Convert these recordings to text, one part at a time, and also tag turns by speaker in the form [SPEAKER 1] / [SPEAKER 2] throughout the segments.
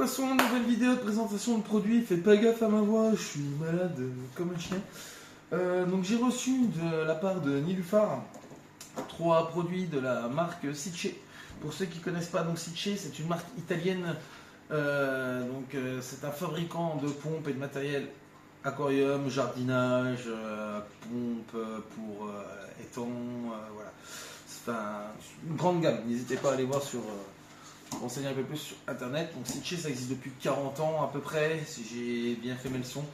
[SPEAKER 1] passons à une nouvelle vidéo de présentation de produits. Faites pas gaffe à ma voix, je suis malade comme un chien. Donc j'ai reçu de la part de Nilufar 3 produits de la marque Sicce. Pour ceux qui ne connaissent pas, donc Sicce, c'est une marque italienne. C'est un fabricant de pompes et de matériel aquarium, jardinage, pompes pour étangs, voilà. C'est une grande gamme. N'hésitez pas à aller voir sur renseigner un peu plus sur internet. Donc Sicce, ça existe depuis 40 ans à peu près, si j'ai bien fait mes leçons.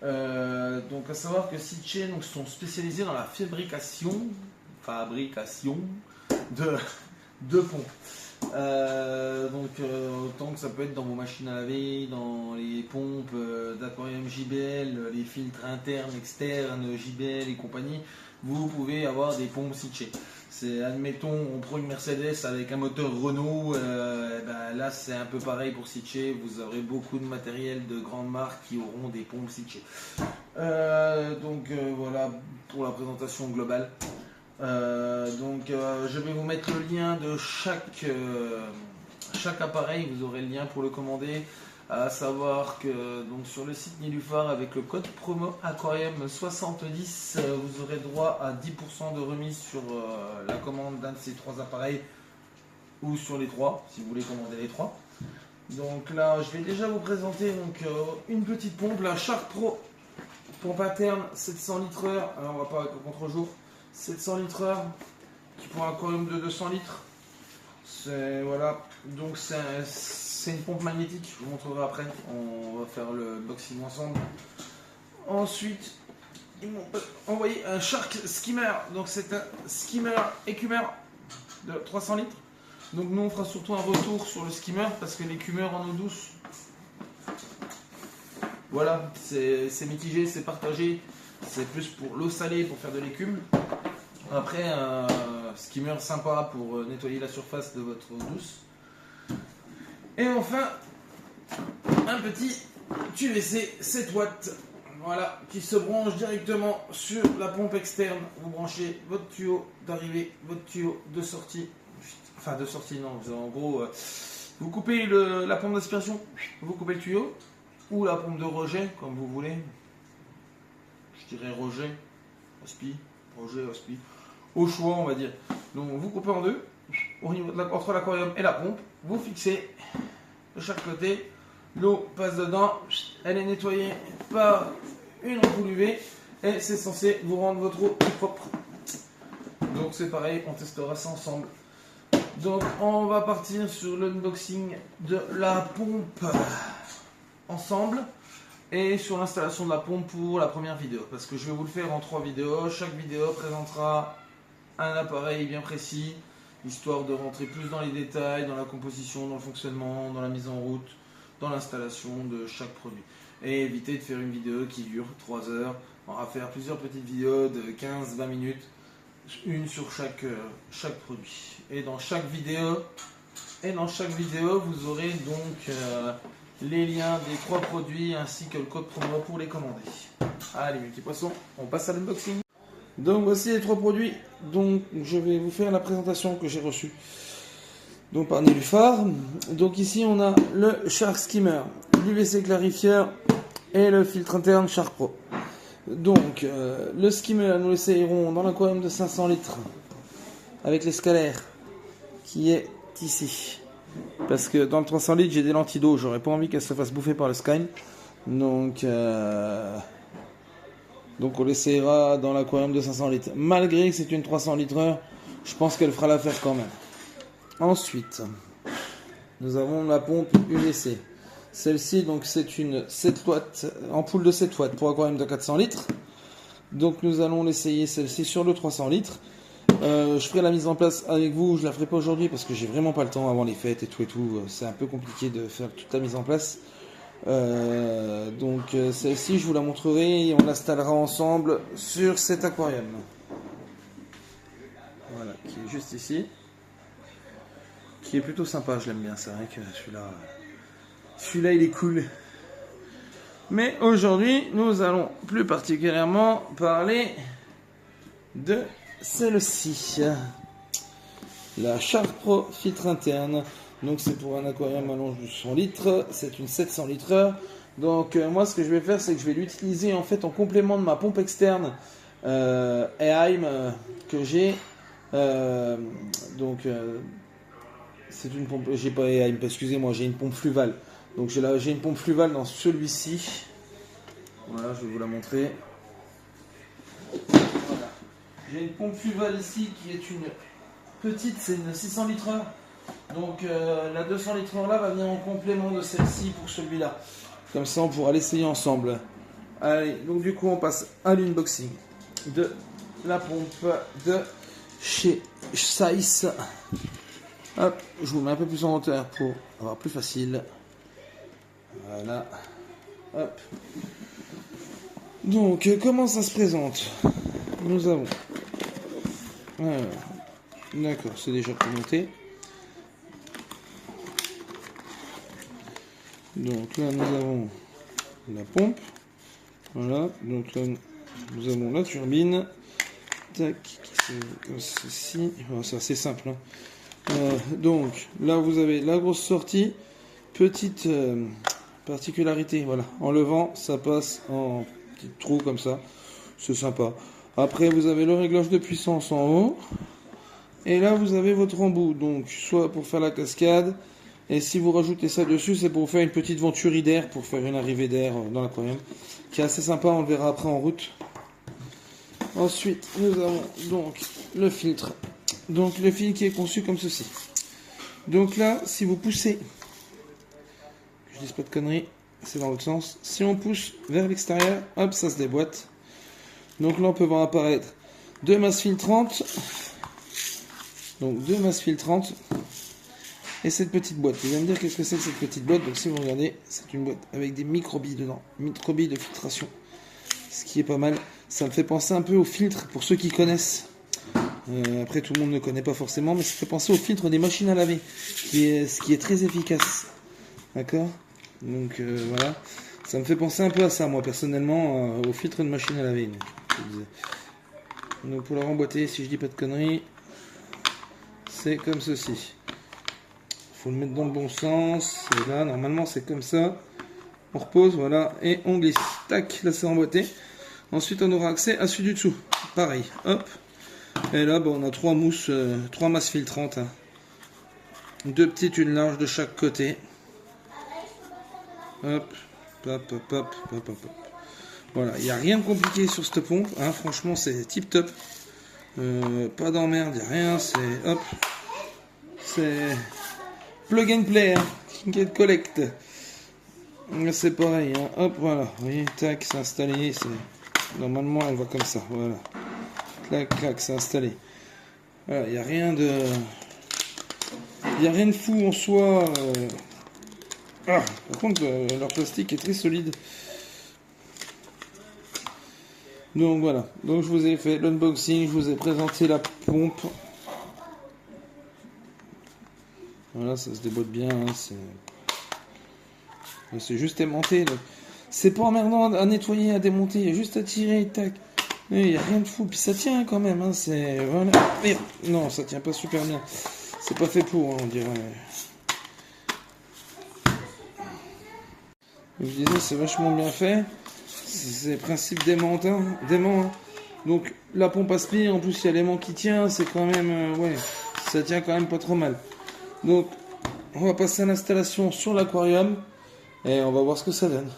[SPEAKER 1] Donc à savoir que Sicce sont spécialisés dans la fabrication de pompes. Autant que ça peut être dans vos machines à laver, dans les pompes d'aquarium JBL, les filtres internes, externes, JBL et compagnie, vous pouvez avoir des pompes Sicce. C'est, admettons, on prend une Mercedes avec un moteur Renault, là c'est un peu pareil pour Sicce, vous aurez beaucoup de matériel de grandes marques qui auront des pompes Sicce. Voilà pour la présentation globale. Je vais vous mettre le lien de chaque appareil, vous aurez le lien pour le commander. À savoir que donc, sur le site Nilufar, avec le code promo Aquarium 70, vous aurez droit à 10% de remise sur la commande d'un de ces 3 appareils ou sur les 3 si vous voulez commander les 3. Donc là, je vais déjà vous présenter une petite pompe, la Shark Pro, pompe interne 700 litres heure. Alors on va pas avec le contre-jour. 700 litres heure qui pour un aquarium de 200 litres. Voilà, donc c'est une pompe magnétique, je vous montrerai après, on va faire le unboxing ensemble. Ensuite, ils m'ont envoyé un Shark Skimmer, donc c'est un skimmer écumeur de 300 litres. Donc nous on fera surtout un retour sur le skimmer parce que l'écumeur en eau douce, voilà, c'est mitigé, c'est partagé, c'est plus pour l'eau salée pour faire de l'écume. Après, un skimmer sympa pour nettoyer la surface de votre eau douce. Et enfin, un petit UVC 7 watts, voilà, qui se branche directement sur la pompe externe. Vous branchez votre tuyau d'arrivée, votre tuyau de sortie. Enfin, de sortie, non, en gros, vous coupez la pompe d'aspiration, vous coupez le tuyau, ou la pompe de rejet, comme vous voulez. Je dirais rejet, hospi, rejet, hospi. Au choix, on va dire. Donc vous coupez en deux au niveau entre l'aquarium et la pompe, vous fixez de chaque côté, l'eau passe dedans, elle est nettoyée par une ampoule UV et c'est censé vous rendre votre eau plus propre. Donc c'est pareil, on testera ça ensemble. Donc on va partir sur l'unboxing de la pompe ensemble et sur l'installation de la pompe pour la première vidéo, parce que je vais vous le faire en 3 vidéos. Chaque vidéo présentera un appareil bien précis, histoire de rentrer plus dans les détails, dans la composition, dans le fonctionnement, dans la mise en route, dans l'installation de chaque produit. Et éviter de faire une vidéo qui dure 3 heures. On va faire plusieurs petites vidéos de 15-20 minutes, une sur chaque produit. Et dans chaque vidéo, vous aurez donc les liens des 3 produits ainsi que le code promo pour les commander. Allez mes petits poissons, on passe à l'unboxing. Donc voici les 3 produits. Donc je vais vous faire la présentation que j'ai reçue donc par Nilufar. Donc ici on a le Shark Skimmer, l'UVC clarifieur et le filtre interne Shark Pro. Donc le skimmer, nous l'essayerons dans l'aquarium de 500 litres avec l'escalaire qui est ici. Parce que dans le 300 litres j'ai des lentilles d'eau, j'aurais pas envie qu'elle se fasse bouffer par le Skyne. Donc on l'essayera dans l'aquarium de 500 litres. Malgré que c'est une 300 litres heure, je pense qu'elle fera l'affaire quand même. Ensuite, nous avons la pompe UVC. Celle-ci, donc c'est une 7 watts, ampoule de 7 watts pour aquarium de 400 litres. Donc nous allons l'essayer celle-ci sur le 300 litres. Je ferai la mise en place avec vous, je la ferai pas aujourd'hui parce que j'ai vraiment pas le temps avant les fêtes et tout. C'est un peu compliqué de faire toute la mise en place. Celle-ci je vous la montrerai et on l'installera ensemble sur cet aquarium. Voilà, qui est juste ici. Qui est plutôt sympa, je l'aime bien, c'est vrai que celui-là il est cool. Mais aujourd'hui, nous allons plus particulièrement parler de celle-ci. La Shark Pro filtre interne Donc c'est pour un aquarium à longe de 100 litres, c'est une 700 litres. Donc moi ce que je vais faire, c'est que je vais l'utiliser en fait en complément de ma pompe externe Eheim que j'ai. C'est une pompe, j'ai pas Eheim, excusez-moi, j'ai une pompe Fluval. Donc j'ai une pompe Fluval dans celui-ci. Voilà, je vais vous la montrer. Voilà. J'ai une pompe Fluval ici qui est une petite, c'est une 600 litres. Donc la 200 litres là va venir en complément de celle-ci pour celui-là. Comme ça on pourra l'essayer ensemble. Allez, donc du coup on passe à l'unboxing de la pompe de chez Zeiss. Hop, je vous mets un peu plus en hauteur pour avoir plus facile. Voilà. Hop. Donc comment ça se présente? Nous avons... D'accord, c'est déjà commenté. Donc là nous avons la pompe. Voilà, donc là nous avons la turbine. Tac, comme ceci. Voilà, c'est assez simple. Hein. Donc là vous avez la grosse sortie. Petite particularité, voilà. En levant, ça passe en petit trou comme ça. C'est sympa. Après vous avez le réglage de puissance en haut. Et là vous avez votre embout. Donc soit pour faire la cascade. Et si vous rajoutez ça dessus, c'est pour faire une petite venturie d'air, pour faire une arrivée d'air dans l'aquarium, qui est assez sympa, on le verra après en route. Ensuite, nous avons donc le filtre. Donc le fil qui est conçu comme ceci. Donc là, si vous poussez, je dis pas de conneries, c'est dans l'autre sens. Si on pousse vers l'extérieur, hop, ça se déboîte. Donc là, on peut voir apparaître deux masses filtrantes. Donc deux masses filtrantes. Et cette petite boîte, vous allez me dire qu'est-ce que c'est que cette petite boîte. Donc si vous regardez, c'est une boîte avec des microbilles dedans, microbilles de filtration, ce qui est pas mal. Ça me fait penser un peu au filtre, pour ceux qui connaissent. Après tout le monde ne connaît pas forcément, mais ça fait penser au filtre des machines à laver, ce qui est très efficace. D'accord? Donc voilà, ça me fait penser un peu à ça, moi personnellement, au filtre de machine à laver. Donc pour la remboîter, si je dis pas de conneries, c'est comme ceci. Faut le mettre dans le bon sens, et là normalement c'est comme ça, on repose, voilà, et on glisse, tac, là c'est emboîté. Ensuite on aura accès à celui du dessous, pareil, hop, et là on a trois mousses, trois masses filtrantes, hein. Deux petites, une large de chaque côté, hop, hop, hop, hop, hop, hop. Voilà, il n'y a rien de compliqué sur cette pompe, hein. Franchement c'est tip top, pas d'emmerde, il n'y a rien, c'est hop, c'est... Plug and play, hein. Get collect. C'est pareil, hein. Hop, voilà. Vous voyez, tac, c'est installé. Normalement, elle va comme ça. Voilà. Clac, clac, c'est installé. Voilà, il n'y a rien de. Il n'y a rien de fou en soi. Par contre, leur plastique est très solide. Donc voilà. Donc je vous ai fait l'unboxing, je vous ai présenté la pompe. Voilà, ça se déboîte bien, hein, c'est juste aimanté. C'est pas emmerdant à nettoyer, à démonter, il y a juste à tirer, tac. Il n'y a rien de fou, puis ça tient quand même, hein, c'est... Voilà. Merde. Non, ça tient pas super bien. C'est pas fait pour, hein, on dirait. Je disais, c'est vachement bien fait. C'est principe d'aimant, hein. Donc la pompe aspire, en plus il y a l'aimant qui tient, c'est quand même... ouais, ça tient quand même pas trop mal. Donc, on va passer à l'installation sur l'aquarium et on va voir ce que ça donne.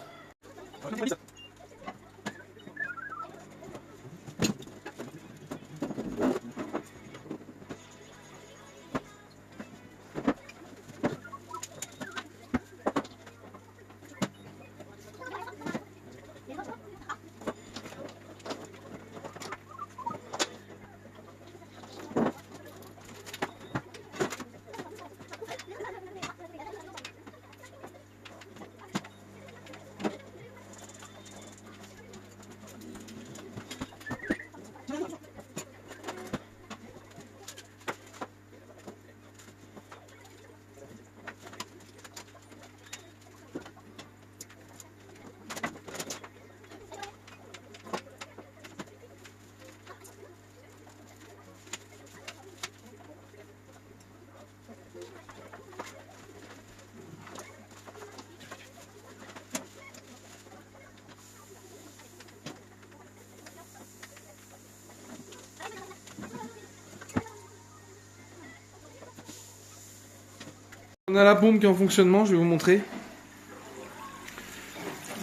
[SPEAKER 1] On a la pompe qui est en fonctionnement, je vais vous montrer.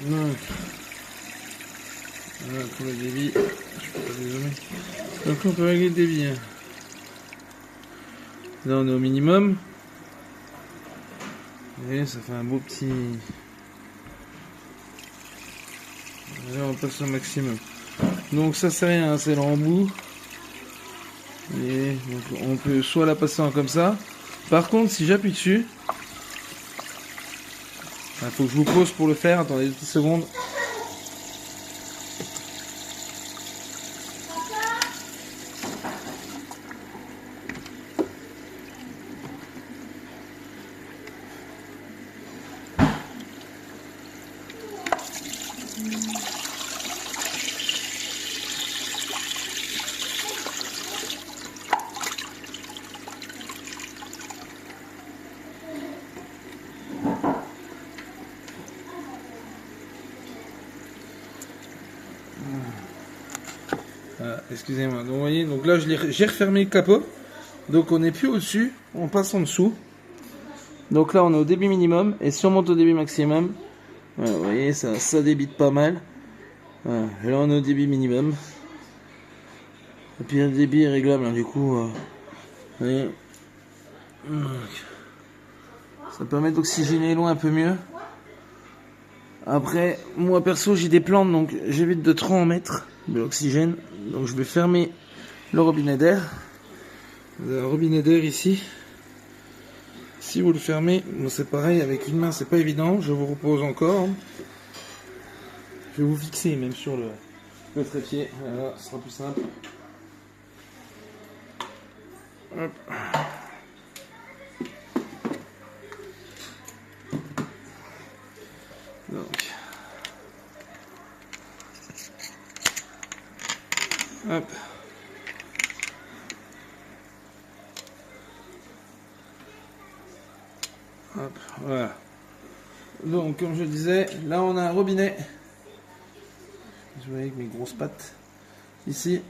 [SPEAKER 1] Donc, voilà pour le débit. Je peux pas dézoomer. Donc on peut régler le débit. Hein. Là on est au minimum. Et ça fait un beau petit... Là on passe au maximum. Donc ça c'est rien, c'est l'embout. Et donc on peut soit la passer en comme ça. Par contre si j'appuie dessus, il faut que je vous pose pour le faire, attendez 2 secondes. Voilà, excusez-moi. Donc vous voyez, donc là j'ai refermé le capot. Donc on n'est plus au-dessus, on passe en dessous. Donc là on est au débit minimum et si on monte au débit maximum, voilà, vous voyez ça débite pas mal. Voilà, et là on est au débit minimum. Et puis le débit est réglable hein, du coup. Vous voyez. Ça permet d'oxygéner l'eau un peu mieux. Après, moi perso j'ai des plantes donc j'évite de trop en mettre de l'oxygène. Donc je vais fermer le robinet d'air. Vous avez un robinet d'air ici. Si vous le fermez, bon, c'est pareil avec une main, c'est pas évident. Je vous repose encore. Je vais vous fixer même sur le trépied. Voilà, ce sera plus simple. Hop. Donc. Hop. Hop, voilà. Donc, comme je disais, là on a un robinet. Je vois avec mes grosses pattes. Ici,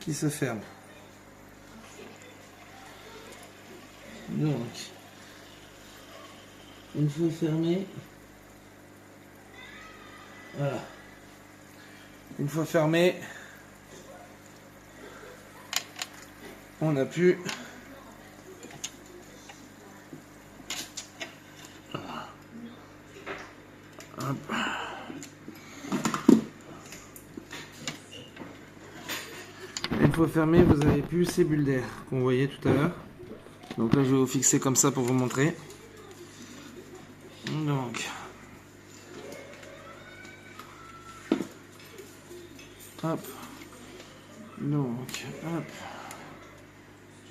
[SPEAKER 1] qui se ferme. Donc, une fois fermé, voilà. Une fois fermé, on appuie. Hop. Une fois fermé, vous avez plus ces bulles d'air qu'on voyait tout à l'heure. Donc là, je vais vous fixer comme ça pour vous montrer. Donc, hop. Donc, hop.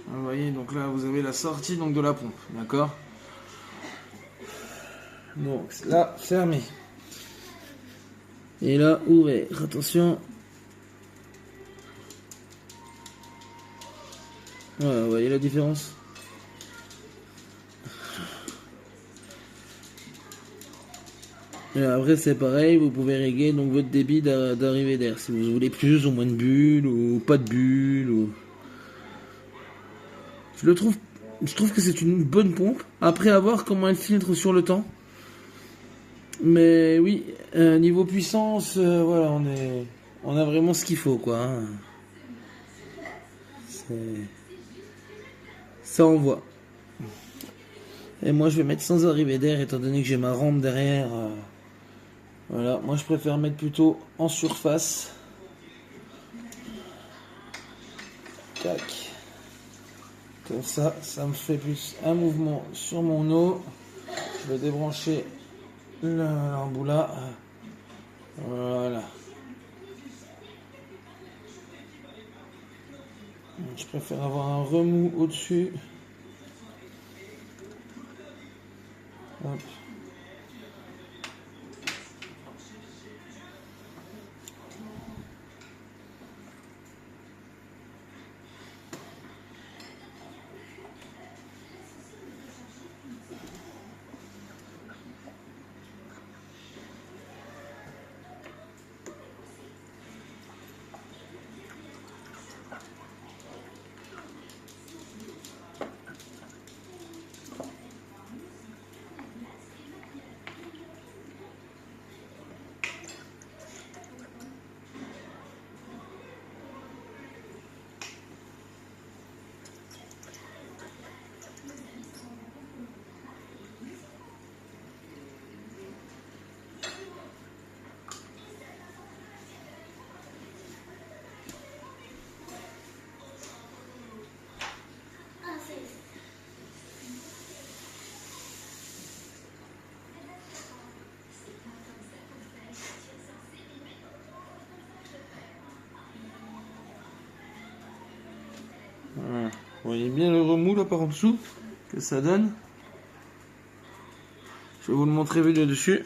[SPEAKER 1] Vous voyez, donc là, vous avez la sortie donc de la pompe, d'accord? Donc là, fermé. Et là, ouvert. Attention. Voilà, vous voyez la différence? Et après c'est pareil, vous pouvez régler donc votre débit d'arrivée d'air si vous voulez plus ou moins de bulles ou pas de bulles. Ou... je trouve que c'est une bonne pompe. Après à voir comment elle filtre sur le temps. Mais oui, niveau puissance, voilà, on a vraiment ce qu'il faut quoi. Hein. Ça envoie. Et moi je vais mettre sans arrivée d'air étant donné que j'ai ma rampe derrière. Voilà, moi je préfère mettre plutôt en surface. Tac. Comme ça, ça me fait plus un mouvement sur mon eau. Je vais débrancher l'embout là. Voilà. Je préfère avoir un remous au-dessus. Hop. Voilà. Vous voyez bien le remous là par en dessous que ça donne. Je vais vous le montrer vu de dessus.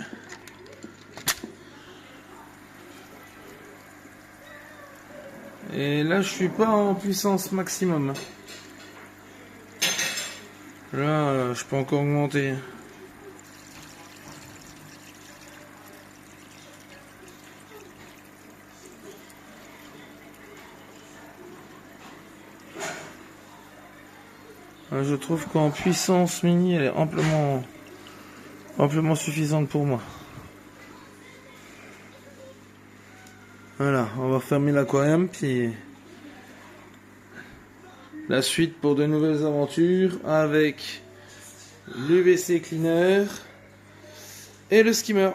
[SPEAKER 1] Et là je suis pas en puissance maximum. Là je peux encore augmenter. Je trouve qu'en puissance mini elle est amplement suffisante pour moi. Voilà, on va fermer l'aquarium puis la suite pour de nouvelles aventures avec l'UVC cleaner et le skimmer.